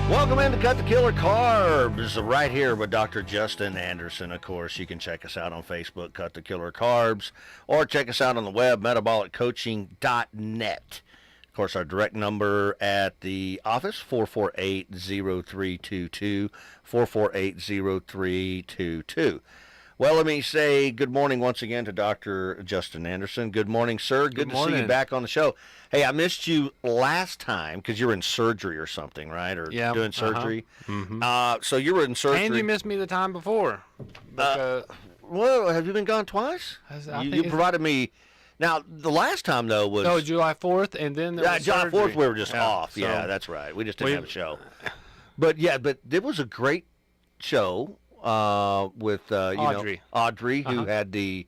Welcome in to Cut the Killer Carbs, right here with Dr. Justin Anderson. Of course, you can check us out on Facebook, Cut the Killer Carbs, or check us out on the web, metabolic-coaching.net. Of course, our direct number at the office, 448-0322, 448-0322. Well, let me say good morning once again to Dr. Justin Anderson. Good morning, sir. Good to see you back on the show. Hey, I missed you last time because you were in surgery or something, right? Or doing surgery. So you were in surgery. And you missed me the time before. Well, have you been gone twice? You provided me. Now, the last time, though, was... No, July 4th, and then there was July surgery. 4th, we were just off. So yeah, that's right. We just didn't have a show. But it was a great show. With Audrey, who had she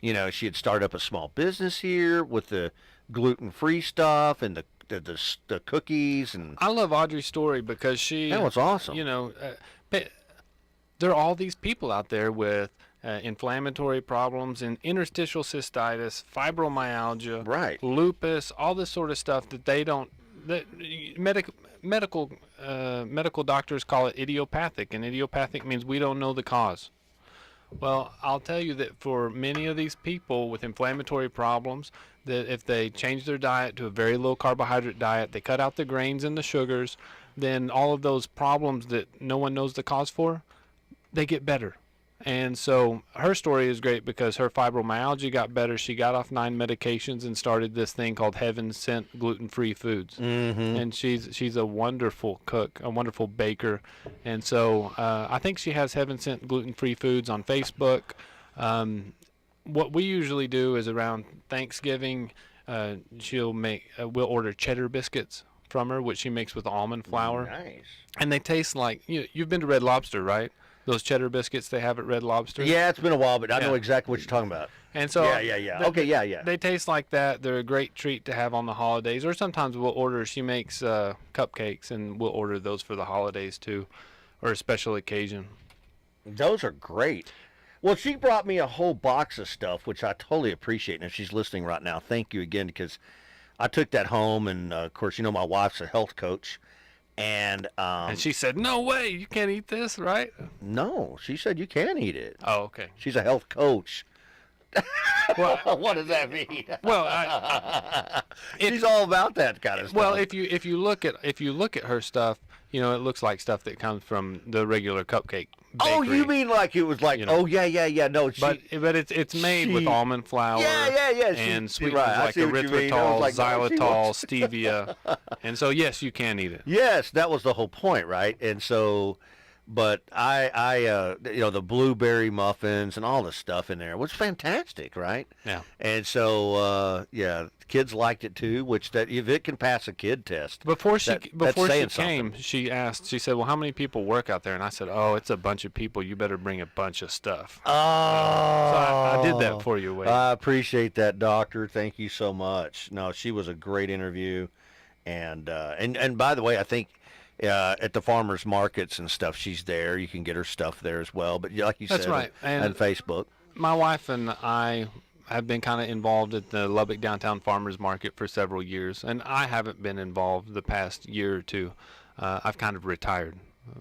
had started up a small business here with the gluten-free stuff and the cookies. And I love Audrey's story because that was awesome. There are all these people out there with inflammatory problems and interstitial cystitis, fibromyalgia, right, lupus, all this sort of stuff that they don't. Medical doctors call it idiopathic, and idiopathic means we don't know the cause. Well, I'll tell you that for many of these people with inflammatory problems, that if they change their diet to a very low carbohydrate diet, they cut out the grains and the sugars, then all of those problems that no one knows the cause for, they get better. And so her story is great because her fibromyalgia got better. She got off 9 medications and started this thing called Heaven Sent Gluten-Free Foods. And she's a wonderful cook, a wonderful baker. And so I think she has Heaven Sent Gluten-Free Foods on Facebook. What we usually do is around Thanksgiving, we'll order cheddar biscuits from her, which she makes with almond flour. Nice. And they taste like, you've been to Red Lobster, right? Those cheddar biscuits they have at Red Lobster. Yeah, it's been a while, but I know exactly what you're talking about. And so yeah. They taste like that. They're a great treat to have on the holidays. Or sometimes we'll order. She makes cupcakes, and we'll order those for the holidays too, or a special occasion. Those are great. Well, she brought me a whole box of stuff, which I totally appreciate. And if she's listening right now, thank you again, because I took that home, and of course, my wife's a health coach. And she said, "No way, you can't eat this, right?" No, she said you can eat it. Oh, okay. She's a health coach. Well, what does that mean? Well, she's all about that kind of stuff. Well, if you look at her stuff, it looks like stuff that comes from the regular cupcake bakery. Oh, you mean like it was like? Oh, yeah. No, but it's made with almond flour. Yeah. And sweetened like erythritol, xylitol, stevia, and so yes, you can eat it. Yes, that was the whole point, right? And so. But the blueberry muffins and all the stuff in there was fantastic, right? Yeah. And so, kids liked it too. Which if it can pass a kid test. Before she came, she said, "Well, how many people work out there?" And I said, "Oh, it's a bunch of people. You better bring a bunch of stuff." Oh. So I did that for you, Wade. I appreciate that, doctor. Thank you so much. No, she was a great interview, and by the way, I think. At the farmers markets and stuff, she's there. You can get her stuff there as well. But like you said, that's right. On Facebook. My wife and I have been kind of involved at the Lubbock downtown farmers market for several years, and I haven't been involved the past year or two. I've kind of retired.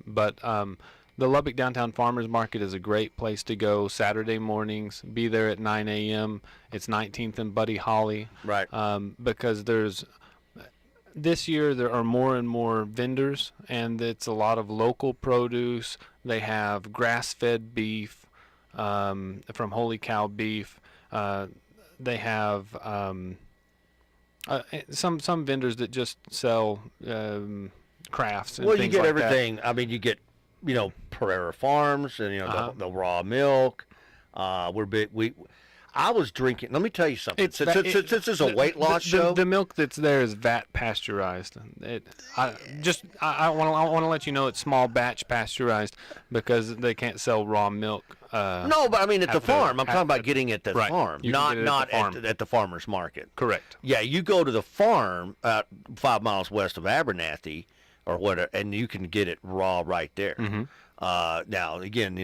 But the Lubbock downtown farmers market is a great place to go Saturday mornings. Be there at 9 a.m. It's 19th and Buddy Holly. Right. Because this year there are more and more vendors, and it's a lot of local produce. They have grass-fed beef from Holy Cow Beef. They have some vendors that just sell crafts. And well, things you get like everything. That. I mean, you get Pereira Farms and the raw milk. We're big. I was drinking. Let me tell you something. Since this is a weight loss show, the milk that's there is vat pasteurized. I want to let you know it's small batch pasteurized because they can't sell raw milk. No, but I mean at the farm. I'm talking about getting it at the farm, not at the farmer's market. Correct. Yeah, you go to the farm 5 miles west of Abernathy or whatever, and you can get it raw right there. Mm-hmm. Now, again,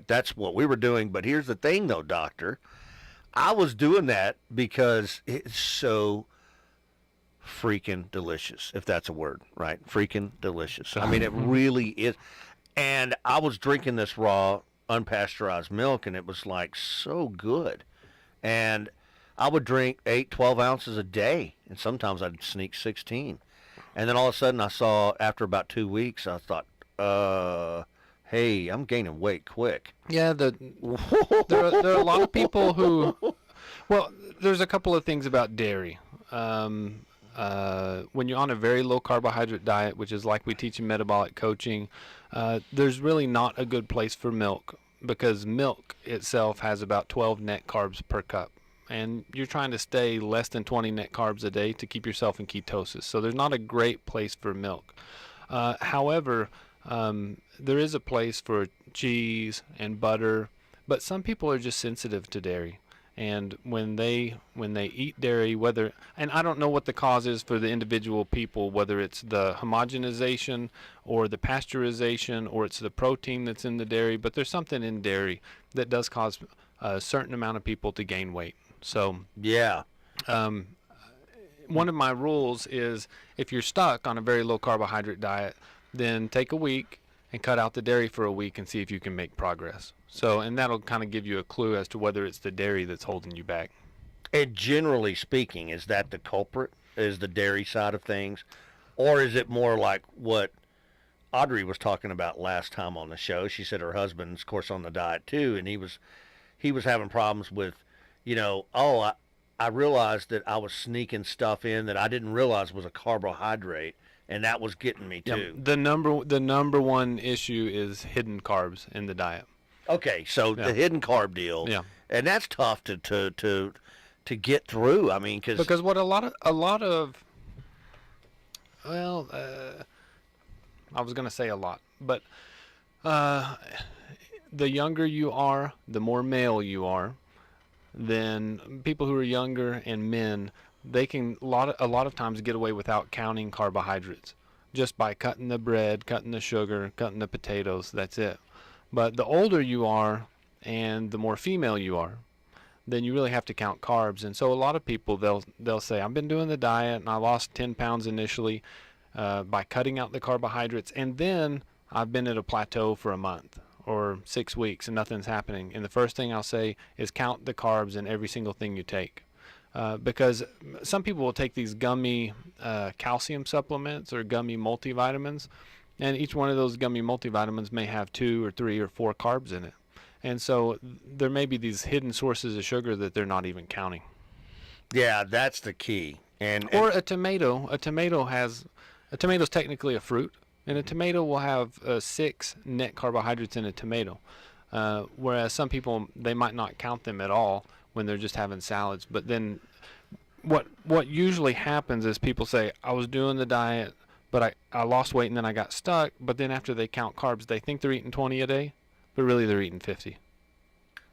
that's what we were doing. But here's the thing, though, doctor. I was doing that because it's so freaking delicious, if that's a word, right? Freaking delicious. I mean, it really is. And I was drinking this raw, unpasteurized milk, and it was like so good. And I would drink 8, 12 ounces a day, and sometimes I'd sneak 16. And then all of a sudden I saw, after about 2 weeks, I thought, hey, I'm gaining weight quick. Yeah, there are a lot of people who, well, there's a couple of things about dairy. When you're on a very low carbohydrate diet, which is like we teach in metabolic coaching, there's really not a good place for milk, because milk itself has about 12 net carbs per cup. And you're trying to stay less than 20 net carbs a day to keep yourself in ketosis. So there's not a great place for milk. However, there is a place for cheese and butter, but some people are just sensitive to dairy. And when they eat dairy, and I don't know what the cause is for the individual people, whether it's the homogenization or the pasteurization or it's the protein that's in the dairy, but there's something in dairy that does cause a certain amount of people to gain weight. So yeah, one of my rules is, if you're stuck on a very low carbohydrate diet, then take a week and cut out the dairy for a week and see if you can make progress. So, and that'll kind of give you a clue as to whether it's the dairy that's holding you back. And generally speaking, is that the culprit, is the dairy side of things? Or is it more like what Audrey was talking about last time on the show? She said her husband's, of course, on the diet too, and he was having problems with, I realized that I was sneaking stuff in that I didn't realize was a carbohydrate, and that was getting me too. The number one issue is hidden carbs in the diet. Okay, so the hidden carb deal. Yeah. And that's tough to get through. I mean, because what a lot of well, I was going to say a lot, but the younger you are, the more male you are, then people who are younger and men, they can a lot of times get away without counting carbohydrates, just by cutting the bread, cutting the sugar, cutting the potatoes. That's it. But the older you are and the more female you are, then you really have to count carbs. And so a lot of people, they'll say, I've been doing the diet and I lost 10 pounds initially by cutting out the carbohydrates, and then I've been at a plateau for a month or 6 weeks and nothing's happening. And the first thing I'll say is count the carbs in every single thing you take. Because some people will take these gummy calcium supplements or gummy multivitamins, and each one of those gummy multivitamins may have 2 or 3 or 4 carbs in it. And so there may be these hidden sources of sugar that they're not even counting. Yeah, that's the key. Or a tomato. A tomato's technically a fruit, and a tomato will have 6 net carbohydrates in a tomato. Whereas some people, they might not count them at all when they're just having salads. But then what usually happens is people say, I was doing the diet, but I lost weight and then I got stuck. But then after they count carbs, they think they're eating 20 a day, but really they're eating 50.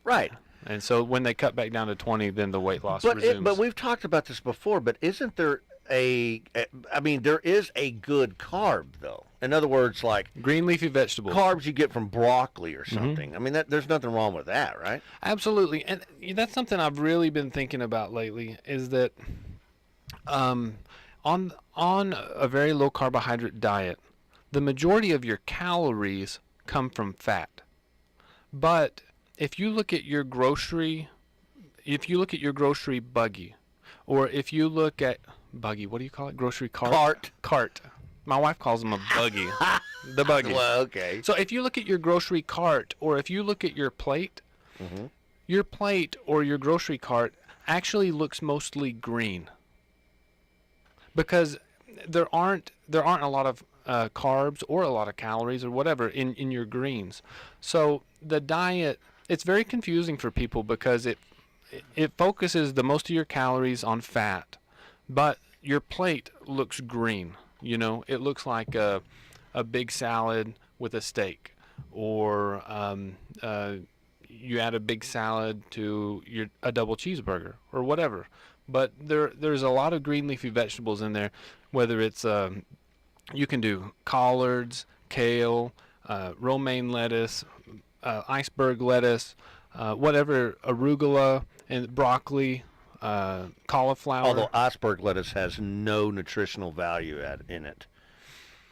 Right. And so when they cut back down to 20, then the weight loss resumes. But we've talked about this before, but isn't there there is a good carb, though? In other words, like green leafy vegetables. Carbs you get from broccoli or something. Mm-hmm. I mean, there's nothing wrong with that, right? Absolutely. And that's something I've really been thinking about lately, is that on a very low carbohydrate diet, the majority of your calories come from fat. But if you look at your grocery buggy, or if you look at buggy, what do you call it? Grocery cart? Cart. My wife calls them a buggy. The buggy. Well, okay. So if you look at your grocery cart, or if you look at your plate, mm-hmm. your plate or your grocery cart actually looks mostly green, because there aren't a lot of carbs or a lot of calories or whatever in your greens. So the diet, it's very confusing for people because it focuses the most of your calories on fat, but your plate looks green. You know, it looks like a big salad with a steak, or you add a big salad to a double cheeseburger or whatever. But there's a lot of green leafy vegetables in there, whether it's you can do collards, kale, romaine lettuce, iceberg lettuce, whatever, arugula, and broccoli, cauliflower. Although iceberg lettuce has no nutritional value in it.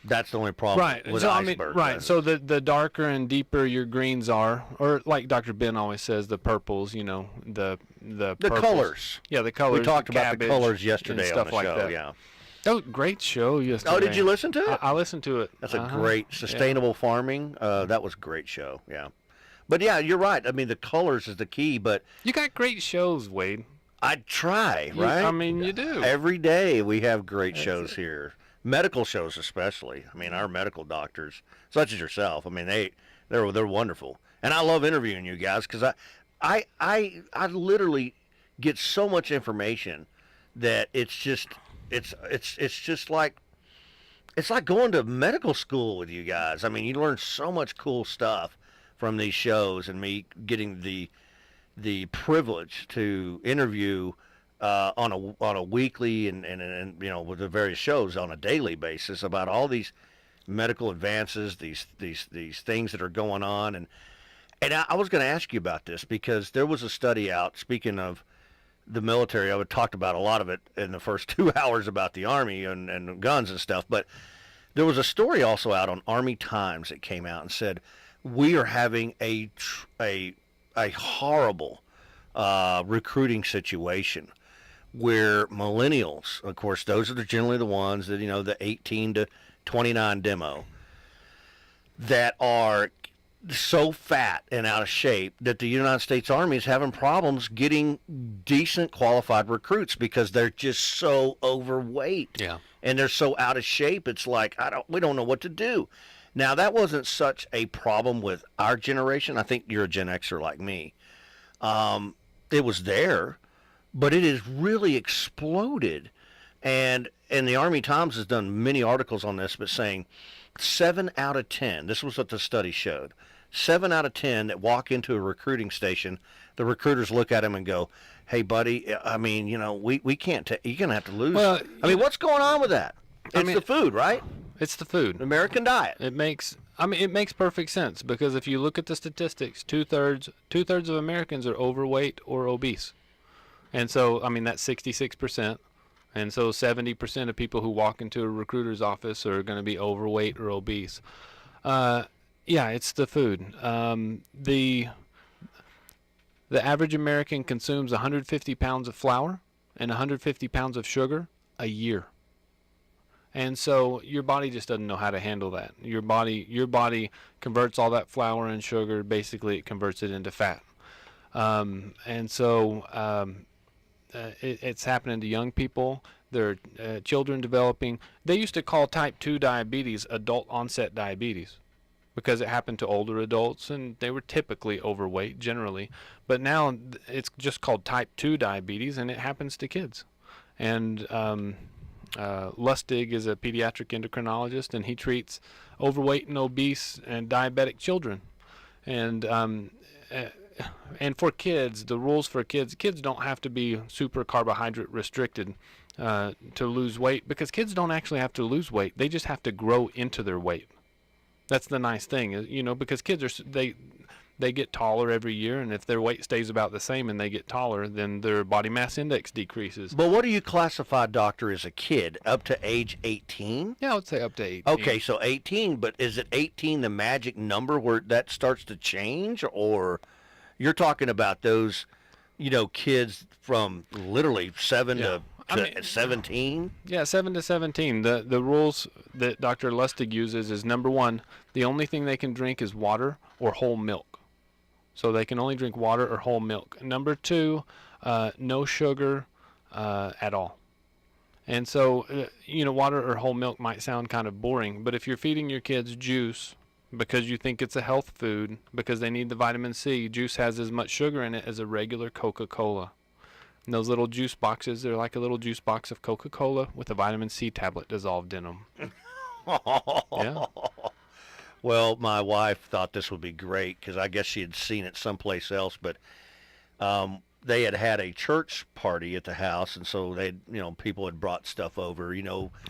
That's the only problem with iceberg lettuce. So the darker and deeper your greens are, or like Dr. Ben always says, the purples, the purples. Colors. Yeah, the colors. We talked about the colors yesterday on the like show, that. yeah. Oh, great show yesterday. Oh, did you listen to it? I listened to it. That's a great sustainable farming. That was a great show, yeah. But yeah, you're right. I mean, the colors is the key, but you got great shows, Wade. I try, right? I mean, you do. Every day we have great shows here. Medical shows especially. I mean, our medical doctors, such as yourself, I mean, they're wonderful. And I love interviewing you guys because I literally get so much information that it's just like it's like going to medical school with you guys. I mean, you learn so much cool stuff from these shows, and me getting the privilege to interview on a weekly and with the various shows on a daily basis about all these medical advances, these things that are going on, and I was going to ask you about this because there was a study out. Speaking of the military, I talked about a lot of it in the first 2 hours about the Army and guns and stuff, but there was a story also out on Army Times that came out and said we are having a horrible recruiting situation where millennials, of course, those are generally the ones that, the 18 to 29 demo, that are so fat and out of shape that the United States Army is having problems getting decent qualified recruits because they're just so overweight. Yeah. And they're so out of shape. It's like, we don't know what to do. Now, that wasn't such a problem with our generation. I think you're a Gen Xer like me. It was there, but it has really exploded. And the Army Times has done many articles on this, but saying 7 out of 10, this was what the study showed, 7 out of 10 that walk into a recruiting station, the recruiters look at them and go, hey, buddy, I mean, we can't, you're going to have to lose. Well, I mean, what's going on with that? It's the food, right? It's the food. American diet. It makes perfect sense because if you look at the statistics, two-thirds of Americans are overweight or obese. And so, I mean, that's 66%. And so 70% of people who walk into a recruiter's office are going to be overweight or obese. Yeah, it's the food. The average American consumes 150 pounds of flour and 150 pounds of sugar a year. And so your body just doesn't know how to handle that. Your body converts all that flour and sugar. Basically, it converts it into fat. And so it's happening to young people. There are children developing. They used to call type 2 diabetes adult onset diabetes because it happened to older adults and they were typically overweight generally. But now it's just called type 2 diabetes and it happens to kids. And Lustig is a pediatric endocrinologist, and he treats overweight and obese and diabetic children. And for kids, the rules for kids don't have to be super carbohydrate restricted to lose weight because kids don't actually have to lose weight. They just have to grow into their weight. That's the nice thing, because kids they get taller every year, and if their weight stays about the same and they get taller, then their body mass index decreases. But what do you classify, doctor, as a kid? Up to age 18? Yeah, I would say up to 18. Okay, so 18, but is it 18 the magic number where that starts to change? Or you're talking about those, kids from literally 7 to 17? Yeah, 7 to 17. The rules that Dr. Lustig uses is, number one, the only thing they can drink is water or whole milk. So they can only drink water or whole milk. Number two, no sugar at all. And so, water or whole milk might sound kind of boring, but if you're feeding your kids juice because you think it's a health food, because they need the vitamin C, juice has as much sugar in it as a regular Coca-Cola. And those little juice boxes, they're like a little juice box of Coca-Cola with a vitamin C tablet dissolved in them. Yeah. Well, my wife thought this would be great because I guess she had seen it someplace else, but they had a church party at the house, and so people had brought stuff over,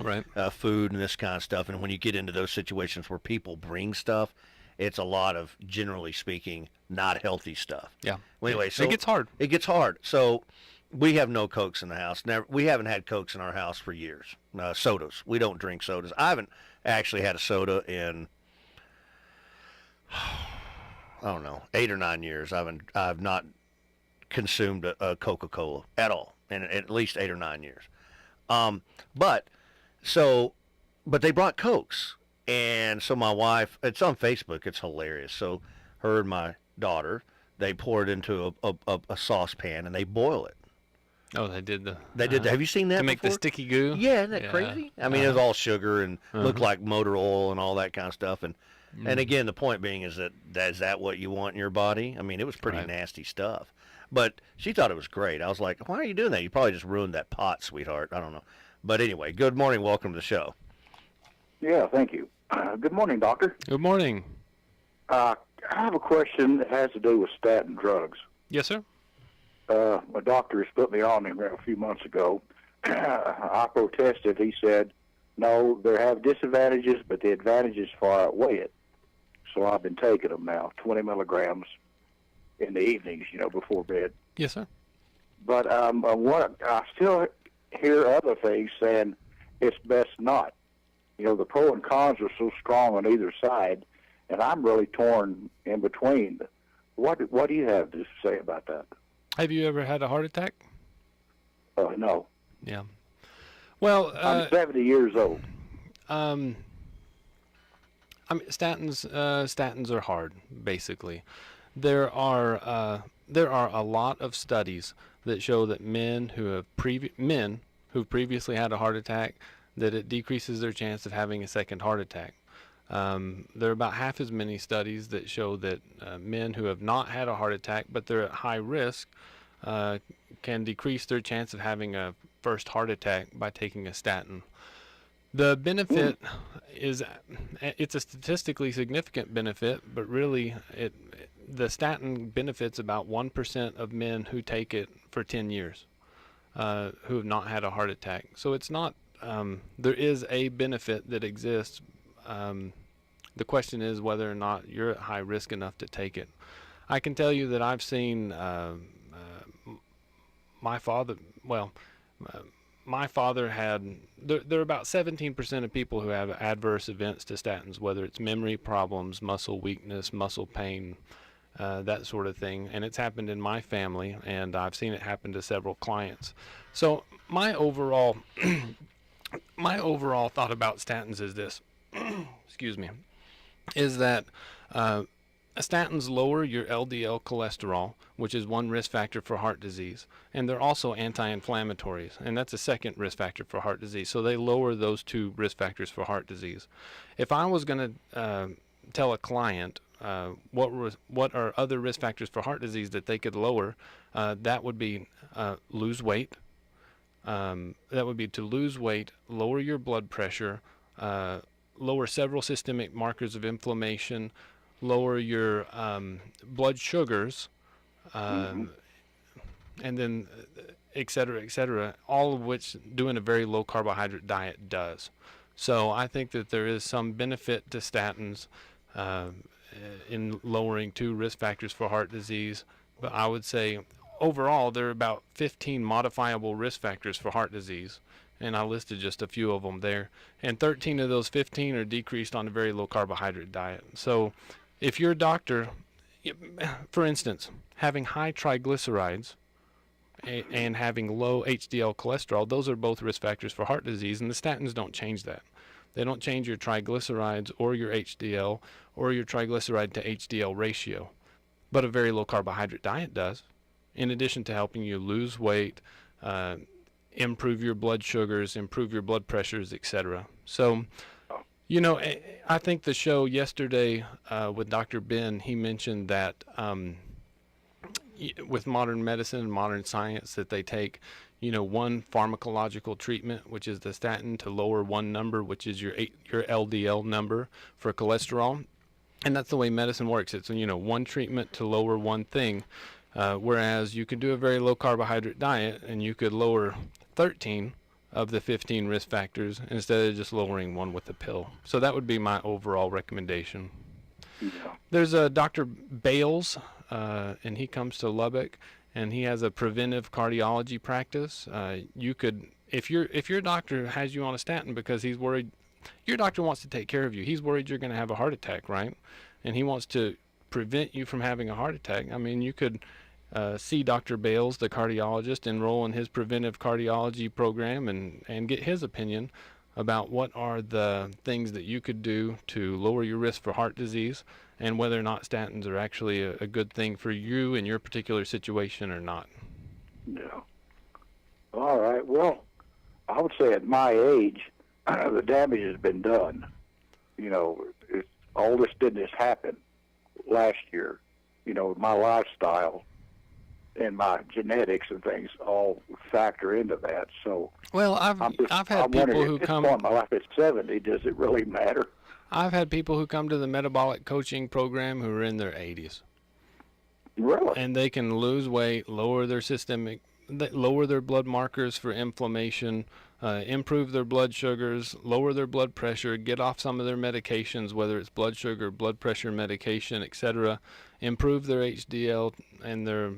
right. Food and this kind of stuff. And when you get into those situations where people bring stuff, it's a lot of, generally speaking, not healthy stuff. Yeah. Well, anyway, so it gets hard. It gets hard. So We have no Cokes in the house. We haven't had Cokes in our house for years. Sodas. We don't drink sodas. I haven't actually had a soda in, I don't know, 8 or 9 years. I've not consumed a Coca-Cola at all in at least 8 or 9 years. But they brought Cokes. And so my wife, it's on Facebook. It's hilarious. So her and my daughter, they pour it into a saucepan and they boil it. Oh, they did the. Have you seen that to make before? The sticky goo? Yeah, isn't that crazy? I mean, it was all sugar and looked like motor oil and all that kind of stuff. And again, the point being is that what you want in your body? I mean, it was pretty nasty stuff. But she thought it was great. I was like, why are you doing that? You probably just ruined that pot, sweetheart. I don't know. But anyway, good morning. Welcome to the show. Yeah, thank you. Good morning, doctor. Good morning. I have a question that has to do with statin drugs. Yes, sir. My doctor has put me on him a few months ago. I protested. He said, no, they have disadvantages, but the advantages far outweigh it. So I've been taking them now, 20 milligrams in the evenings, before bed. Yes, sir. But I still hear other things saying it's best not. The pro and cons are so strong on either side, and I'm really torn in between. What do you have to say about that? Have you ever had a heart attack? No. Yeah. Well, I'm 70 years old. I mean, statins are hard, basically. There are a lot of studies that show that men who've previously had a heart attack, that it decreases their chance of having a second heart attack. There are about half as many studies that show that men who have not had a heart attack, but they're at high risk, can decrease their chance of having a first heart attack by taking a statin. The benefit is, it's a statistically significant benefit, but really the statin benefits about 1% of men who take it for 10 years, who have not had a heart attack. So it's not, there is a benefit that exists. The question is whether or not you're at high risk enough to take it. I can tell you that I've seen my father had, there are about 17% of people who have adverse events to statins, whether it's memory problems, muscle weakness, muscle pain, that sort of thing. And it's happened in my family, and I've seen it happen to several clients. So my overall thought about statins is this, excuse me, is that statins lower your LDL cholesterol, which is one risk factor for heart disease, and they're also anti-inflammatories, and that's a second risk factor for heart disease. So they lower those two risk factors for heart disease. If I was going to tell a client what are other risk factors for heart disease that they could lower, that would be lose weight. That would be to lose weight, lower your blood pressure, lower several systemic markers of inflammation, lower your blood sugars, and then et cetera, all of which doing a very low carbohydrate diet does. So I think that there is some benefit to statins in lowering two risk factors for heart disease, but I would say overall there are about 15 modifiable risk factors for heart disease, and I listed just a few of them there, and 13 of those 15 are decreased on a very low carbohydrate diet. So if your doctor, for instance, having high triglycerides and having low HDL cholesterol, those are both risk factors for heart disease, and the statins don't change that. They don't change your triglycerides or your HDL or your triglyceride to HDL ratio, but a very low carbohydrate diet does, in addition to helping you lose weight, improve your blood sugars, improve your blood pressures, etc. So, I think the show yesterday with Dr. Ben, he mentioned that with modern medicine and modern science that they take, one pharmacological treatment, which is the statin, to lower one number, which is your LDL number for cholesterol. And that's the way medicine works. It's, one treatment to lower one thing. Whereas you could do a very low carbohydrate diet and you could lower 13 of the 15 risk factors instead of just lowering one with a pill. So that would be my overall recommendation. Yeah. There's a Dr. Bales, and he comes to Lubbock, and he has a preventive cardiology practice. You could, if your doctor has you on a statin because he's worried, your doctor wants to take care of you. He's worried you're going to have a heart attack, right? And he wants to prevent you from having a heart attack. I mean, you could see Dr. Bales, the cardiologist, enroll in his preventive cardiology program and get his opinion about what are the things that you could do to lower your risk for heart disease and whether or not statins are actually a good thing for you in your particular situation or not. Yeah. All right. Well, I would say at my age, the damage has been done. You know, all this didn't just happen last year. You know, my lifestyle and my genetics and things all factor into that. So, well, I've had people who come. At my life at 70, does it really matter? I've had people who come to the metabolic coaching program who are in their 80s. Really? And they can lose weight, lower their lower their blood markers for inflammation, improve their blood sugars, lower their blood pressure, get off some of their medications, whether it's blood sugar, blood pressure medication, etc. Improve their HDL and their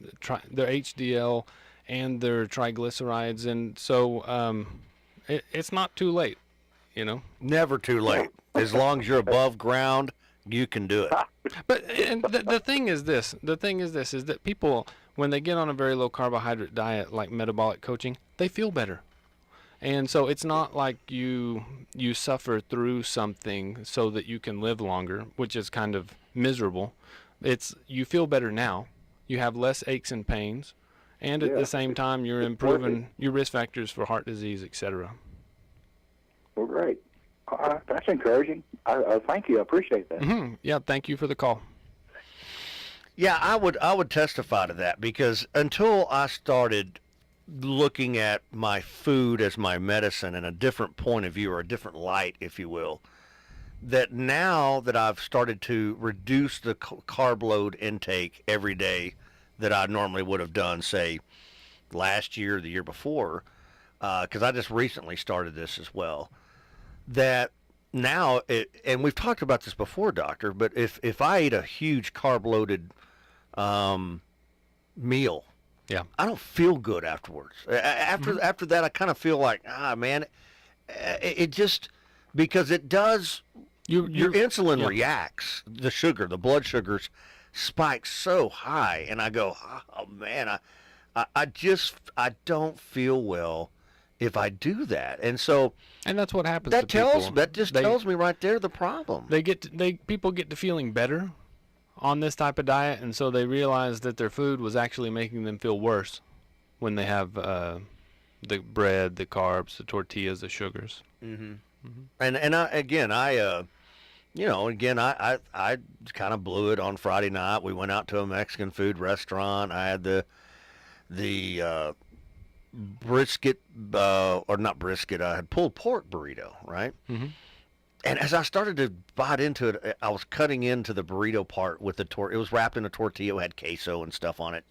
HDL and their triglycerides, and so it's not too late, you know. Never too late. As long as you're above ground, you can do it. But and the thing is this is that people, when they get on a very low carbohydrate diet like metabolic coaching, they feel better. And so it's not like you suffer through something so that you can live longer, which is kind of miserable. It's you feel better now. You have less aches and pains, and at the same time you're improving your risk factors for heart disease, etc. Well, great. That's encouraging. I thank you. I appreciate that. Mm-hmm. Yeah, thank you for the call. Yeah, I would testify to that, because until I started looking at my food as my medicine in a different point of view, or a different light, if you will, that now that I've started to reduce the carb load intake every day that I normally would have done, say, last year or the year before, because I just recently started this as well, that now, and we've talked about this before, Doctor, but if I eat a huge carb-loaded meal, yeah, I don't feel good afterwards. After that, I kind of feel like, man, it just, because it does, your insulin reacts, the blood sugars spike so high, and I go, oh man, I don't feel well if I do that. And so, and that's what happens. That tells me right there the problem. People get to feeling better on this type of diet, and so they realize that their food was actually making them feel worse when they have the bread, the carbs, the tortillas, the sugars. Mm-hmm. Mm-hmm. And I kind of blew it on Friday night. We went out to a Mexican food restaurant. I had the brisket, or not brisket, I had pulled pork burrito, right? Mm-hmm. And as I started to bite into it, I was cutting into the burrito part with it was wrapped in a tortilla, it had queso and stuff on it.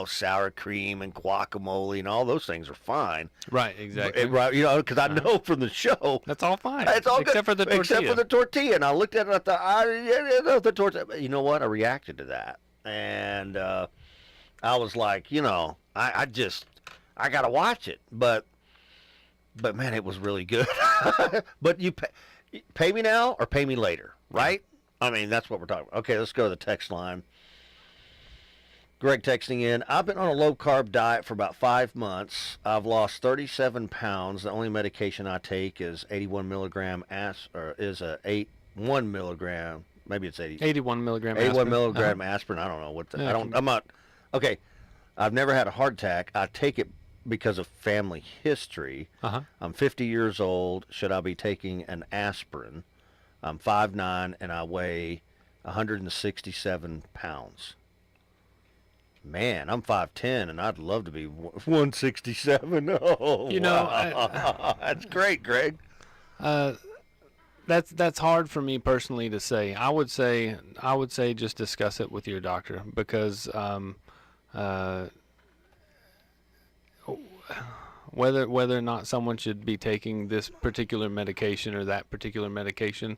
Sour cream and guacamole and all those things are fine. Right, exactly. Right, because I know from the show. That's all fine. It's all except good, for the tortilla. Except for the tortilla. And I looked at it and I thought, the tortilla. You know what? I reacted to that. And I was like, I got to watch it. But man, it was really good. But you pay me now or pay me later, right? I mean, that's what we're talking about. Okay, let's go to the text line. Greg texting in, I've been on a low-carb diet for about 5 months. I've lost 37 pounds. The only medication I take is 81 milligram milligram. Maybe it's 81 milligram 81 aspirin. milligram aspirin. I don't know what I'm not. Okay, I've never had a heart attack. I take it because of family history. I'm 50 years old. Should I be taking an aspirin? I'm 5'9", and I weigh 167 pounds. Man, I'm 5'10", and I'd love to be 167. Oh, wow. That's great, Greg. That's hard for me personally to say. I would say just discuss it with your doctor, because whether or not someone should be taking this particular medication or that particular medication,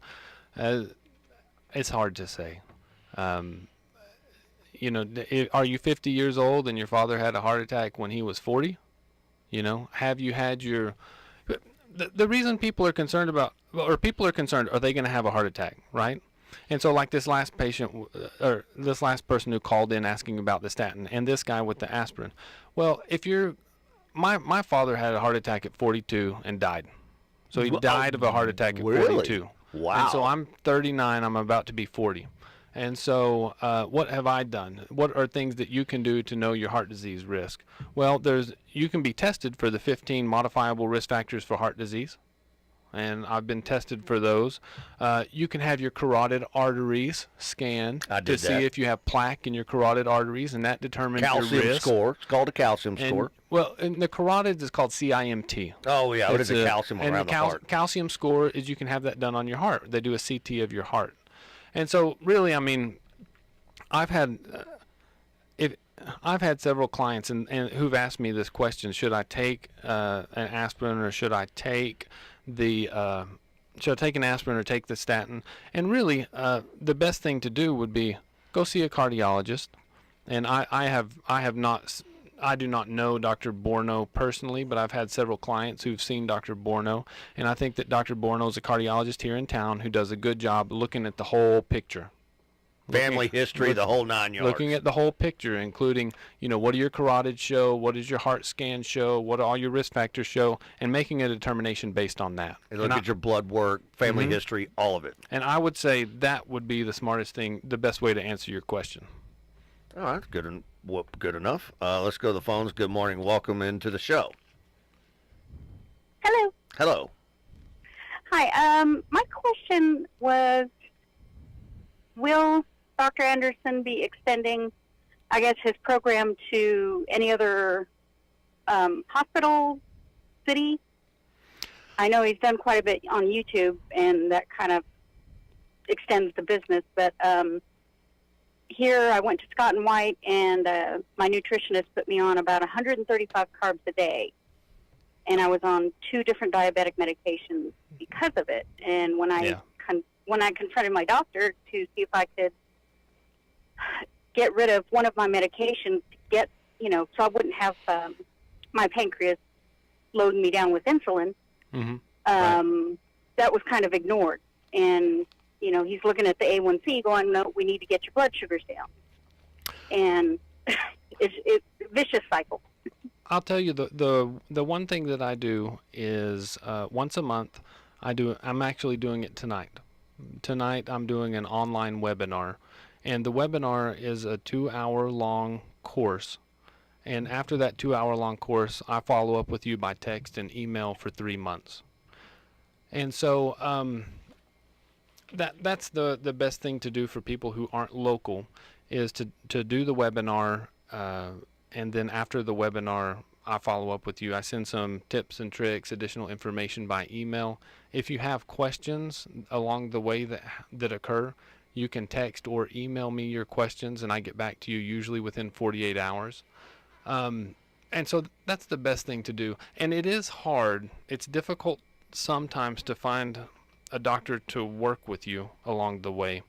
it's hard to say. are you 50 years old and your father had a heart attack when he was 40? Have you had the reason people are concerned are they going to have a heart attack, right? And so like this last patient, or this last person who called in asking about the statin, and this guy with the aspirin. Well, my father had a heart attack at 42 and died. So he died of a heart attack at 42. Wow. And so I'm 39, I'm about to be 40. And so what have I done? What are things that you can do to know your heart disease risk? Well, you can be tested for the 15 modifiable risk factors for heart disease. And I've been tested for those. You can have your carotid arteries scanned to see if you have plaque in your carotid arteries, and that determines your risk. Calcium score. It's called a calcium score. Well, in the carotids is called CIMT. Oh, yeah. What is the calcium around the heart? Calcium score is you can have that done on your heart. They do a CT of your heart. And so really, I mean, I've had several clients and who've asked me this question: should I take an aspirin, or should I take an aspirin or take the statin? And really, the best thing to do would be go see a cardiologist. And I do not know Dr. Borno personally, but I've had several clients who've seen Dr. Borno, and I think that Dr. Borno is a cardiologist here in town who does a good job looking at the whole picture. Family history, the whole 9 yards. Looking at the whole picture, including, what do your carotids show, what does your heart scan show, what do all your risk factors show, and making a determination based on that. And look at your blood work, family history, all of it. And I would say that would be the smartest thing, the best way to answer your question. All right, good enough. Let's go to the phones. Good morning. Welcome into the show. Hello. Hello. Hi. My question was, will Dr. Anderson be extending, I guess, his program to any other hospital, city? I know he's done quite a bit on YouTube, and that kind of extends the business, but here I went to Scott and White, and my nutritionist put me on about 135 carbs a day, and I was on 2 different diabetic medications because of it. And when I confronted my doctor to see if I could get rid of one of my medications, so I wouldn't have my pancreas loading me down with insulin, that was kind of ignored. And he's looking at the A1C going, no, we need to get your blood sugars down. And it's a vicious cycle. I'll tell you, the one thing that I do is once a month, I'm actually doing it tonight. Tonight I'm doing an online webinar, and the webinar is a 2-hour-long course. And after that 2-hour-long course, I follow up with you by text and email for 3 months. And so that's the best thing to do for people who aren't local, is to do the webinar, and then after the webinar, I follow up with you. I send some tips and tricks, additional information by email. If you have questions along the way that occur, you can text or email me your questions, and I get back to you usually within 48 hours. And so that's the best thing to do. And it is hard. It's difficult sometimes to find a doctor to work with you along the way.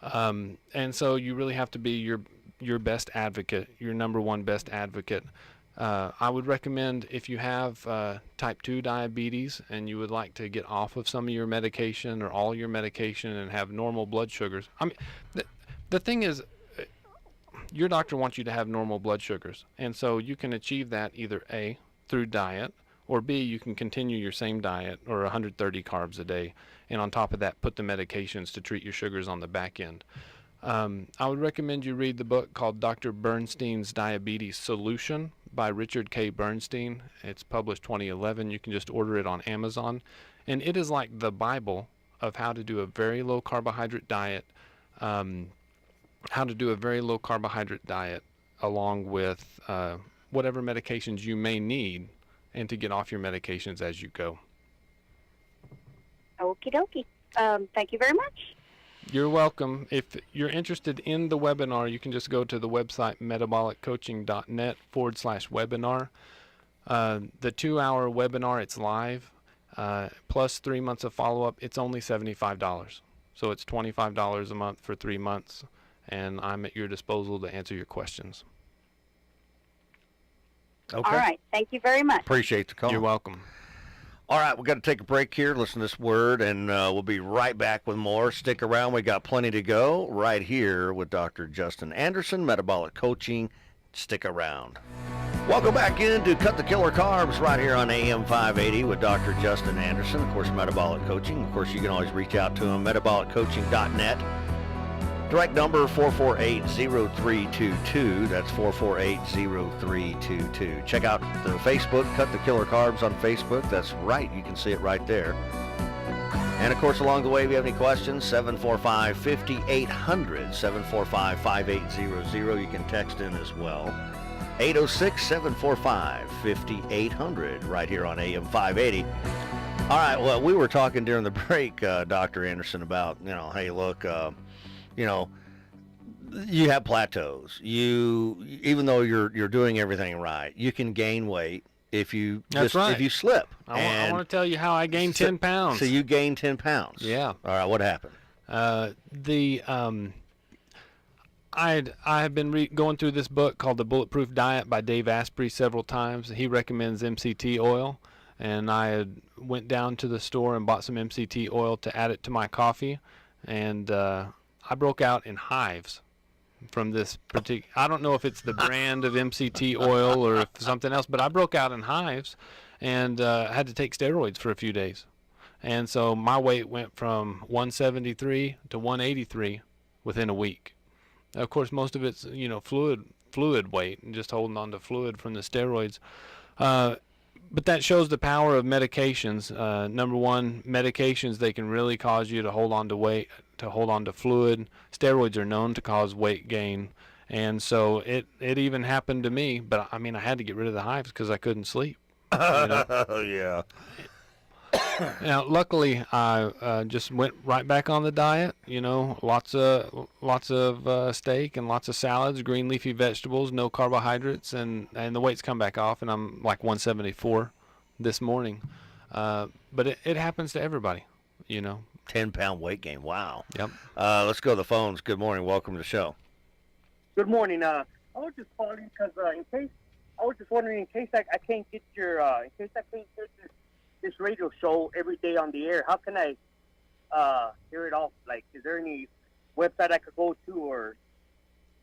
And so you really have to be your best advocate, your number one best advocate. I would recommend, if you have type 2 diabetes and you would like to get off of some of your medication or all your medication and have normal blood sugars. I mean, the thing is, your doctor wants you to have normal blood sugars. And so you can achieve that either A, through diet, or B, you can continue your same diet, or 130 carbs a day. And on top of that, put the medications to treat your sugars on the back end. I would recommend you read the book called Dr. Bernstein's Diabetes Solution by Richard K. Bernstein. It's published 2011. You can just order it on Amazon. And it is like the Bible of how to do a very low carbohydrate diet, along with whatever medications you may need, and to get off your medications as you go. Okie dokie. Thank you very much. You're welcome. If you're interested in the webinar, you can just go to the website metabolic-coaching.net/webinar. The 2-hour webinar, it's live, plus 3 months of follow-up. It's only $75. So it's $25 a month for 3 months. and I'm at your disposal to answer your questions. Okay. All right. Thank you very much. Appreciate the call. You're welcome. All right, we've got to take a break here, listen to this word, and we'll be right back with more. Stick around. We got plenty to go right here with Dr. Justin Anderson, Metabolic Coaching. Stick around. Welcome back into Cut the Killer Carbs right here on AM 580 with Dr. Justin Anderson, of course, Metabolic Coaching. Of course, you can always reach out to him, metabolic-coaching.net. Direct number 448-0322. That's 448-0322. Check out the Facebook, Cut the Killer Carbs on Facebook. That's right. You can see it right there. And, of course, along the way, if you have any questions, 745-5800, 745-5800. You can text in as well. 806-745-5800 right here on AM 580. All right, well, we were talking during the break, Dr. Anderson, about, hey, look, you have plateaus. Even though you're doing everything right, you can gain weight if you if you slip. I want to tell you how I gained 10 pounds. So you gained 10 pounds. Yeah. All right, what happened? I have been going through this book called The Bulletproof Diet by Dave Asprey several times. He recommends MCT oil, and I went down to the store and bought some MCT oil to add it to my coffee, and I broke out in hives from this particular. I don't know if it's the brand of MCT oil or if something else, but I broke out in hives and had to take steroids for a few days. And so my weight went from 173 to 183 within a week. Of course, most of it's, fluid weight and just holding on to fluid from the steroids. But that shows the power of medications. Number one, medications, they can really cause you to hold on to weight, to hold on to fluid. Steroids are known to cause weight gain. And so it even happened to me, but I had to get rid of the hives because I couldn't sleep. Yeah. Now, luckily, I just went right back on the diet. Lots of steak and lots of salads, green leafy vegetables, no carbohydrates, and the weight's come back off, and I'm like 174 this morning. But it happens to everybody, 10-pound weight gain. Wow. Yep. Let's go to the phones. Good morning. Welcome to the show. Good morning. I was just calling because in case I can't get your this radio show every day on the air, how can I hear it off? Like, is there any website I could go to, or?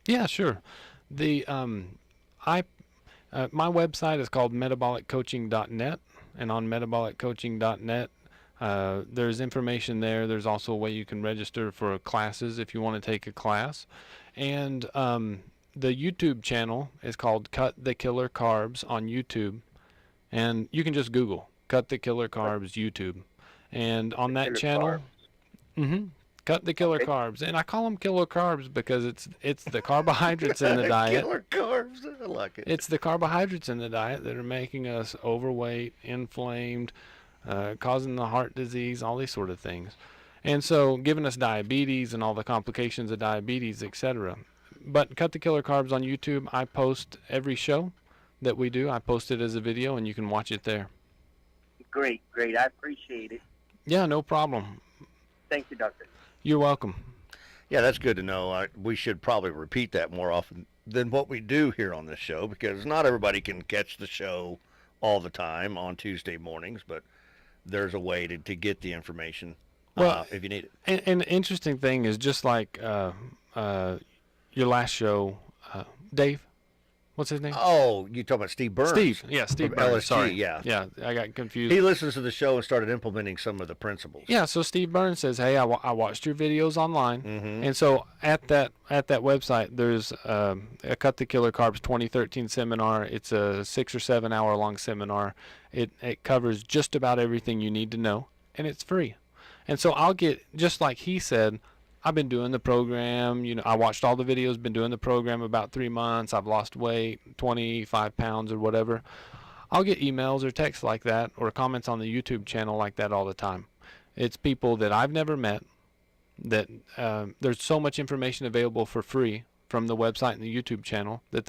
Yeah, sure. The my website is called metabolic-coaching.net, and on metabolic-coaching.net there's information there. There's also a way you can register for classes if you want to take a class, and the YouTube channel is called Cut the Killer Carbs on YouTube, and you can just Google Cut the Killer Carbs YouTube, and on that channel, Cut the Killer Carbs, and I call them killer carbs because it's the carbohydrates in the diet. Killer carbs, I like it. It's the carbohydrates in the diet that are making us overweight, inflamed, causing the heart disease, all these sort of things, and so giving us diabetes and all the complications of diabetes, etc. But Cut the Killer Carbs on YouTube, I post every show that we do. I post it as a video, and you can watch it there. Great. I appreciate it. Yeah, no problem. Thank you, Doctor. You're welcome. Yeah, that's good to know. We should probably repeat that more often than what we do here on this show, because not everybody can catch the show all the time on Tuesday mornings, but there's a way to get the information if you need it. And the interesting thing is, just like your last show, Dave, what's his name? Oh, you talking about Steve Burns? Steve Burns. LSG, sorry. Yeah, I got confused. He listens to the show and started implementing some of the principles. Yeah, so Steve Burns says, hey, I watched your videos online, and so at that website, there's a Cut the Killer Carbs 2013 seminar. It's a 6 or 7 hour long seminar. It covers just about everything you need to know, and it's free. And so I'll get, just like he said, I've been doing the program, I watched all the videos, been doing the program about 3 months. I've lost weight, 25 pounds or whatever. I'll get emails or texts like that, or comments on the YouTube channel like that all the time. It's people that I've never met, that there's so much information available for free from the website and the YouTube channel that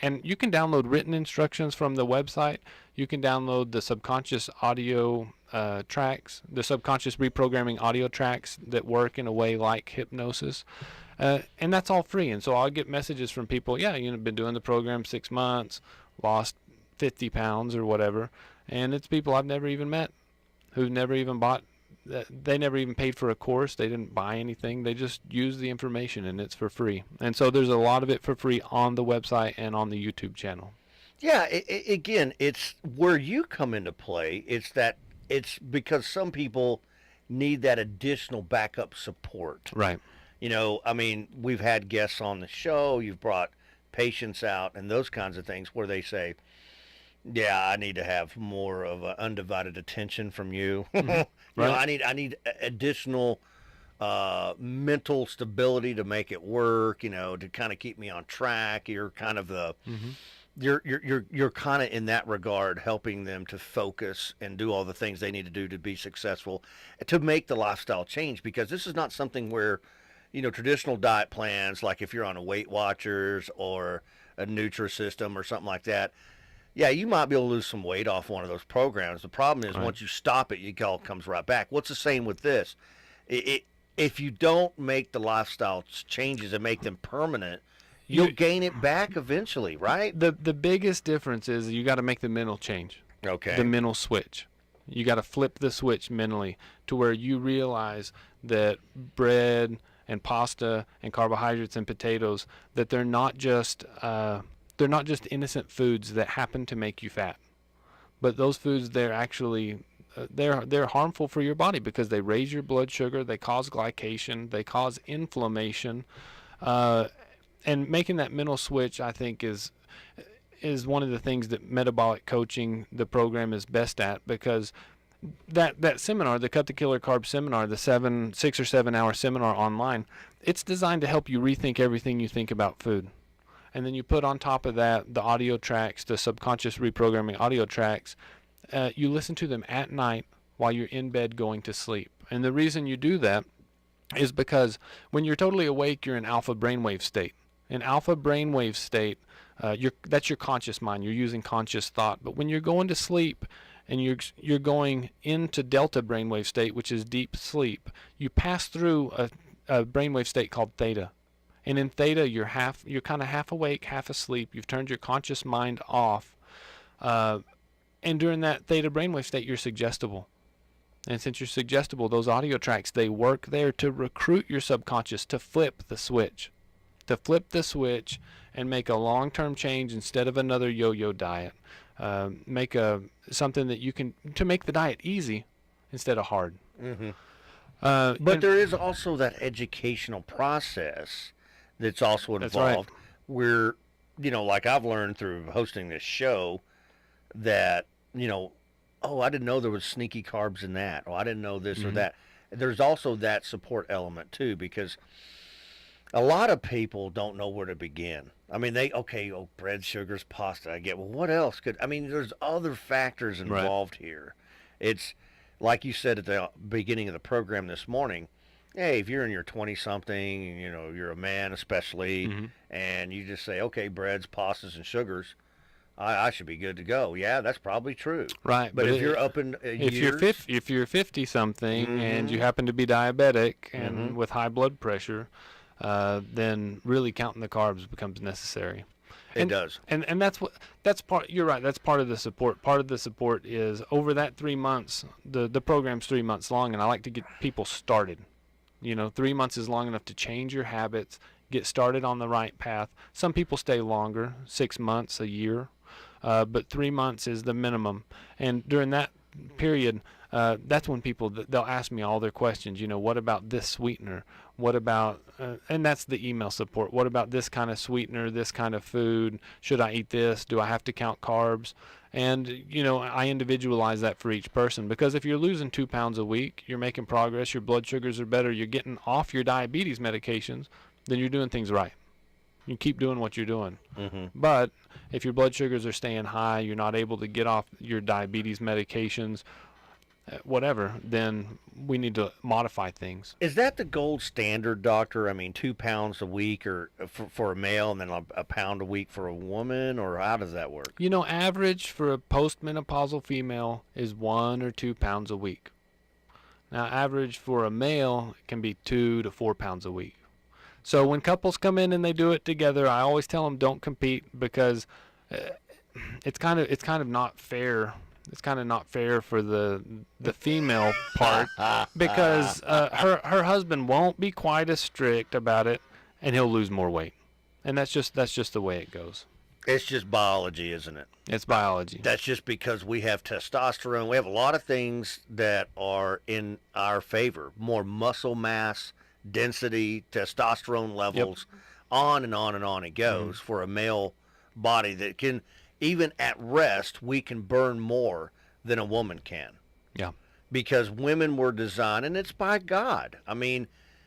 and you can download written instructions from the website. You can download the subconscious audio tracks, the subconscious reprogramming audio tracks that work in a way like hypnosis. And that's all free. And so I'll get messages from people, yeah, been doing the program 6 months, lost 50 pounds or whatever. And it's people I've never even met, who've never even bought, they never even paid for a course. They didn't buy anything. They just use the information, and it's for free. And so there's a lot of it for free on the website and on the YouTube channel. Yeah, again, it's where you come into play. It's because some people need that additional backup support. Right. We've had guests on the show. You've brought patients out and those kinds of things where they say, yeah, I need to have more of an undivided attention from you. Mm-hmm. Right. I need additional mental stability to make it work, to kind of keep me on track. You're kind of the you're kind of in that regard helping them to focus and do all the things they need to do to be successful, to make the lifestyle change, because this is not something where traditional diet plans, like if you're on a Weight Watchers or a Nutrisystem or something like that, yeah, you might be able to lose some weight off one of those programs. The problem is once you stop it, it all comes right back. What's the same with this? If you don't make the lifestyle changes and make them permanent, you'll gain it back eventually, right? The biggest difference is you got to make the mental change. Okay. The mental switch. You got to flip the switch mentally to where you realize that bread and pasta and carbohydrates and potatoes, that they're not just innocent foods that happen to make you fat, but those foods, they're actually they're harmful for your body because they raise your blood sugar, they cause glycation, they cause inflammation, and making that mental switch, I think, is one of the things that metabolic coaching, the program, is best at, because that seminar, the Cut the Killer Carbs seminar, the 6 or 7 hour seminar online, it's designed to help you rethink everything you think about food. And then you put on top of that the audio tracks, the subconscious reprogramming audio tracks. You listen to them at night while you're in bed going to sleep. And the reason you do that is because when you're totally awake, you're in alpha brainwave state. In alpha brainwave state, that's your conscious mind. You're using conscious thought. But when you're going to sleep and you're going into delta brainwave state, which is deep sleep, you pass through a brainwave state called theta. And in theta, you're kind of half awake, half asleep. You've turned your conscious mind off. And during that theta brainwave state, you're suggestible. And since you're suggestible, those audio tracks, they work there to recruit your subconscious to flip the switch. To flip the switch and make a long-term change instead of another yo-yo diet. Make something that you can, to make the diet easy instead of hard. Mm-hmm. But there is also that educational process that's also involved. That's right. Where, like I've learned through hosting this show that, oh, I didn't know there was sneaky carbs in that. Oh, I didn't know this or that. There's also that support element too, because a lot of people don't know where to begin. I mean, bread, sugars, pasta, I get. Well, what else there's other factors involved here. It's like you said at the beginning of the program this morning, hey, if you're in your 20-something, you're a man especially, and you just say, okay, breads, pastas, and sugars, I should be good to go. Yeah, that's probably true. Right. But if you're up in years, if you're 50-something and you happen to be diabetic and with high blood pressure, then really counting the carbs becomes necessary. It does. And that's part. You're right. That's part of the support. Part of the support is over that 3 months. The program's 3 months long, and I like to get people started. 3 months is long enough to change your habits, get started on the right path. Some people stay longer, 6 months, a year, but 3 months is the minimum. And during that period, that's when they'll ask me all their questions. What about this sweetener? What about, and that's the email support. What about this kind of sweetener, this kind of food? Should I eat this? Do I have to count carbs? And, I individualize that for each person, because if you're losing 2 pounds a week, you're making progress, your blood sugars are better, you're getting off your diabetes medications, then you're doing things right. You keep doing what you're doing. But if your blood sugars are staying high, you're not able to get off your diabetes medications, whatever, then we need to modify things. Is that the gold standard, doctor? 2 pounds a week or for a male, and then a pound a week for a woman, or how does that work? Average for a postmenopausal female is 1 or 2 pounds a week. Now, average for a male can be 2 to 4 pounds a week. So when couples come in and they do it together, I always tell them don't compete, because it's kind of not fair. It's kind of not fair for the female part, because her husband won't be quite as strict about it, and he'll lose more weight, and that's just the way it goes. It's just biology, isn't it? It's biology. That's just because we have testosterone. We have a lot of things that are in our favor. More muscle mass, density, testosterone levels, on and on and on it goes for a male body that can, even at rest, we can burn more than a woman can. Yeah. Because women were designed, and it's by God. I mean,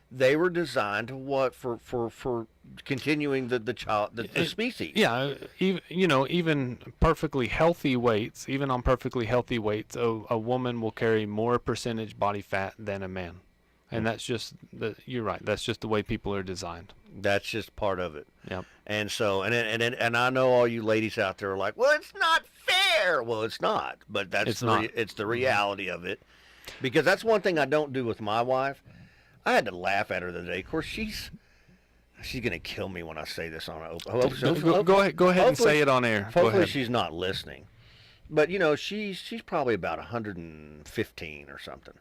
they were designed to for continuing the species. Yeah, even perfectly healthy weights, even on perfectly healthy weights, a woman will carry more percentage body fat than a man. And that's just you're right. That's just the way people are designed. That's just part of it. Yep. And so, and I know all you ladies out there are like, well, it's not fair. Well, it's not, but it's the reality of it. Because that's one thing I don't do with my wife. I had to laugh at her the other day. Of course, she's going to kill me when I say this on open. Go ahead and say it on air. Hopefully she's not listening. But, she's probably about 115 or something.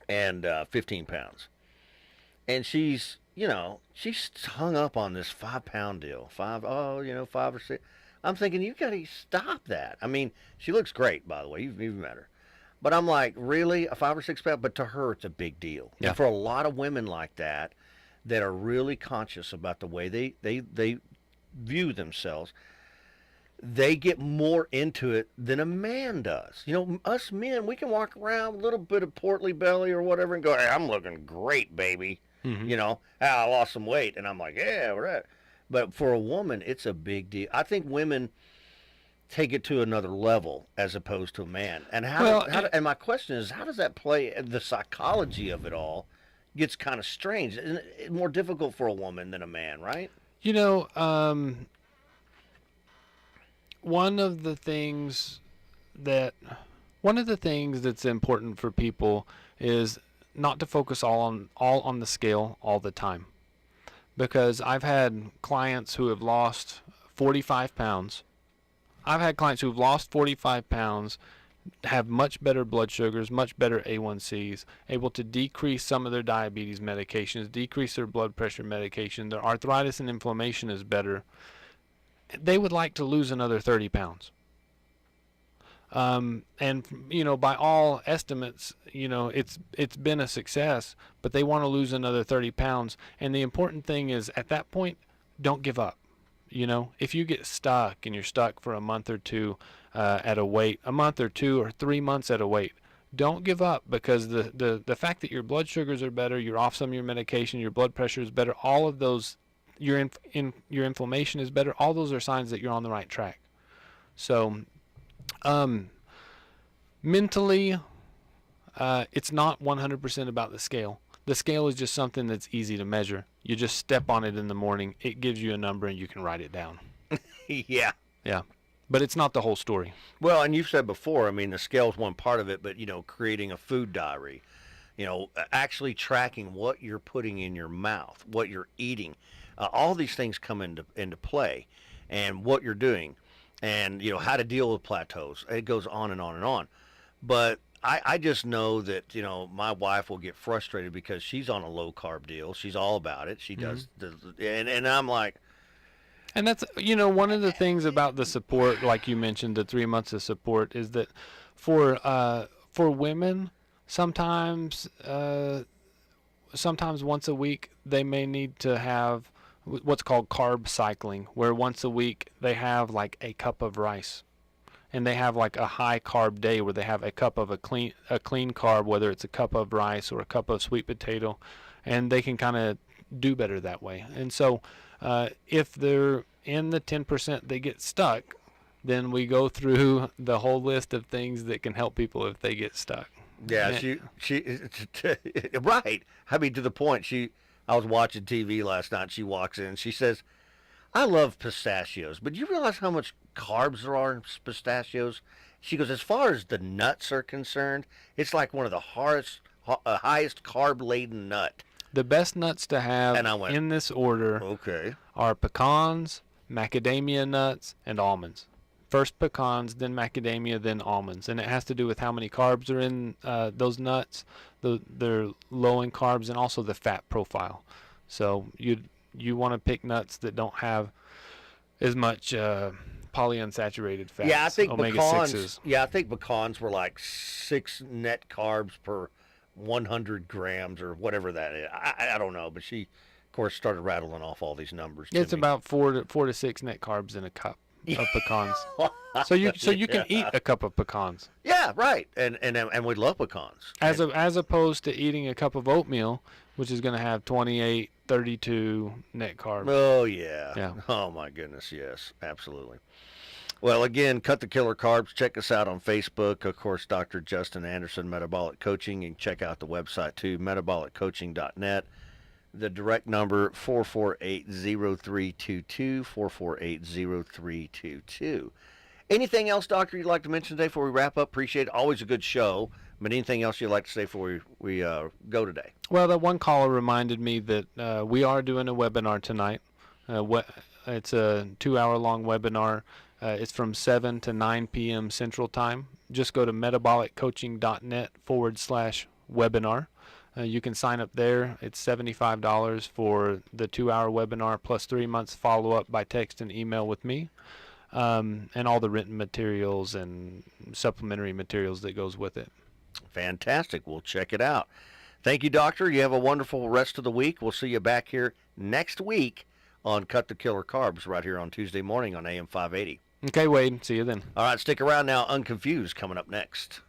And 15 pounds. And she's hung up on this 5 pound deal. 5 or 6. I'm thinking, you got to stop that. I mean, she looks great, by the way. You've met her. But I'm like, really? A 5 or 6 pound? But to her, it's a big deal. Yeah. And for a lot of women like that are really conscious about the way they view themselves, they get more into it than a man does. Us men, we can walk around with a little bit of portly belly or whatever and go, hey, I'm looking great, baby. Mm-hmm. I lost some weight. And I'm like, yeah, we're at. But for a woman, it's a big deal. I think women take it to another level as opposed to a man. And and my question is, how does that play? The psychology of it all gets kind of strange. Isn't it more difficult for a woman than a man, right? One of the things that's important for people is not to focus all on the scale all the time. Because I've had clients who have lost 45 pounds. I've had clients who've lost 45 pounds, have much better blood sugars, much better A1Cs, able to decrease some of their diabetes medications, decrease their blood pressure medication, their arthritis and inflammation is better. They would like to lose another 30 pounds. And by all estimates, it's been a success, but they want to lose another 30 pounds. And the important thing is, at that point, don't give up. If you get stuck and you're stuck for a month or two at a weight, a month or 2 or 3 months at a weight, don't give up, because the fact that your blood sugars are better, you're off some of your medication, your blood pressure is better, all of those, your inflammation is better, all those are signs that you're on the right track. So mentally, it's not 100% about the scale. The scale is just something that's easy to measure. You just step on it in the morning. It gives you a number and you can write it down. Yeah. Yeah. But it's not the whole story. Well, and you've said before, I mean, the scale is one part of it, but, creating a food diary, actually tracking what you're putting in your mouth, what you're eating, all these things come into play, and what you're doing, and, how to deal with plateaus. It goes on and on and on. But I just know that, my wife will get frustrated because she's on a low-carb deal. She's all about it. She does. And I'm like... And that's, one of the things about the support, like you mentioned, the 3 months of support, is that for women, sometimes once a week, they may need to have what's called carb cycling, where once a week they have like a cup of rice. And they have like a high carb day where they have a cup of a clean carb, whether it's a cup of rice or a cup of sweet potato, and they can kind of do better that way. And so if they're in the 10% they get stuck, then we go through the whole list of things that can help people if they get stuck. Yeah, she right. I mean, to the point, I was watching TV last night, she walks in and she says, I love pistachios, but do you realize how much carbs there are in pistachios? She goes, as far as the nuts are concerned, it's like one of the highest carb-laden nut The best nuts to have in this order are pecans, macadamia nuts, and almonds. First pecans, then macadamia, then almonds. And it has to do with how many carbs are in those nuts. They're low in carbs and also the fat profile. So you want to pick nuts that don't have as much polyunsaturated fats. Yeah, I think omega-6s. I think pecans were like 6 net carbs per 100 grams or whatever that is. I don't know, but she, of course, started rattling off all these numbers. It's about 4 to 6 net carbs in a cup of pecans. So you can eat a cup of pecans. Yeah, right. And we love pecans. As opposed to eating a cup of oatmeal, which is going to have 28, 32 net carbs. Oh, yeah. Oh, my goodness, yes, absolutely. Well, again, Cut the Killer Carbs. Check us out on Facebook. Of course, Dr. Justin Anderson, Metabolic Coaching. You can check out the website, too, metabolicccoaching.net. The direct number, 448-0322, 448-0322. Anything else, Doctor, you'd like to mention today before we wrap up? Appreciate it. Always a good show. But anything else you'd like to say before we go today? Well, that one caller reminded me that we are doing a webinar tonight. It's a 2-hour-long webinar. It's from 7 to 9 p.m. Central Time. Just go to metabolicccoaching.net/webinar. You can sign up there. It's $75 for the 2-hour webinar plus 3 months follow-up by text and email with me, and all the written materials and supplementary materials that goes with it. Fantastic. We'll check it out. Thank you, Doctor. You have a wonderful rest of the week. We'll see you back here next week on Cut the Killer Carbs right here on Tuesday morning on AM 580. Okay, Wade. See you then. All right, stick around now. Unconfused coming up next.